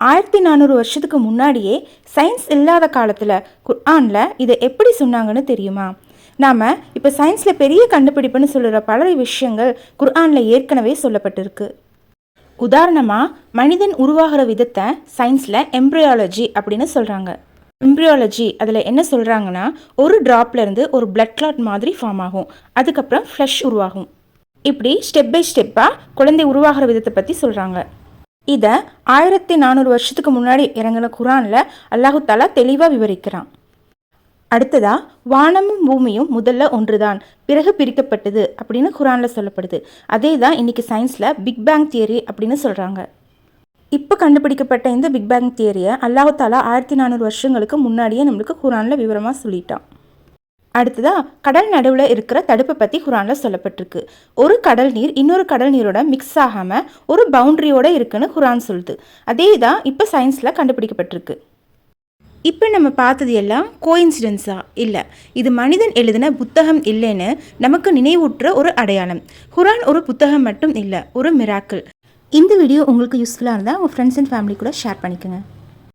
1400 வருஷத்துக்கு முன்னாடியே சயின்ஸ் இல்லாத காலத்தில் குர்ஆனில் இதை எப்படி சொன்னாங்கன்னு தெரியுமா? நாம் இப்போ சயின்ஸில் பெரிய கண்டுபிடிப்புன்னு சொல்கிற பல விஷயங்கள் குர்ஆனில் ஏற்கனவே சொல்லப்பட்டிருக்கு. உதாரணமாக, மனிதன் உருவாகிற விதத்தை சயின்ஸில் எம்ப்ரியாலஜி அப்படின்னு சொல்கிறாங்க. எம்ப்ரியாலஜி அதில் என்ன சொல்கிறாங்கன்னா, ஒரு ட்ராப்லேருந்து ஒரு பிளட் கிளாட் மாதிரி ஃபார்ம் ஆகும், அதுக்கப்புறம் ஃப்ளஷ் உருவாகும். இப்படி ஸ்டெப் பை ஸ்டெப்பாக குழந்தை உருவாகிற விதத்தை பற்றி சொல்கிறாங்க. இதை 1400 வருஷத்துக்கு முன்னாடி இறங்கின குர்ஆனில் அல்லாஹு தாலா தெளிவாக விவரிக்கிறான். அடுத்ததா, வானமும் பூமியும் முதல்ல ஒன்றுதான், பிறகு பிரிக்கப்பட்டது அப்படின்னு குர்ஆனில் சொல்லப்படுது. அதே தான் இன்னைக்கு சயின்ஸில் பிக் பேங் தியரி அப்படின்னு சொல்கிறாங்க. இப்போ கண்டுபிடிக்கப்பட்ட இந்த பிக் பேங் தியரியை அல்லாஹு தாலா 1400 வருஷங்களுக்கு முன்னாடியே நம்மளுக்கு குர்ஆனில் விவரமாக சொல்லிட்டான். அடுத்ததா, கடல் நடுவில் இருக்கிற தடுப்பை பற்றி குர்ஆனில் சொல்லப்பட்டிருக்கு. ஒரு கடல் நீர் இன்னொரு கடல் நீரோட மிக்ஸ் ஆகாமல் ஒரு பவுண்ட்ரியோடு இருக்குன்னு குர்ஆன் சொல்லுது. அதே தான் இப்போ சயின்ஸில் கண்டுபிடிக்கப்பட்டிருக்கு. இப்போ நம்ம பார்த்தது எல்லாம் கோயின்சிடென்ஸா? இல்லை, இது மனிதன் எழுதின புத்தகம் இல்லைன்னு நமக்கு நினைவூட்டுற ஒரு அடையாளம். குர்ஆன் ஒரு புத்தகம் மட்டும் இல்லை, ஒரு மிராக்கிள். இந்த வீடியோ உங்களுக்கு யூஸ்ஃபுல்லாக இருந்தால் உங்கள் ஃப்ரெண்ட்ஸ் அண்ட் ஃபேமிலி கூட ஷேர் பண்ணிக்கோங்க.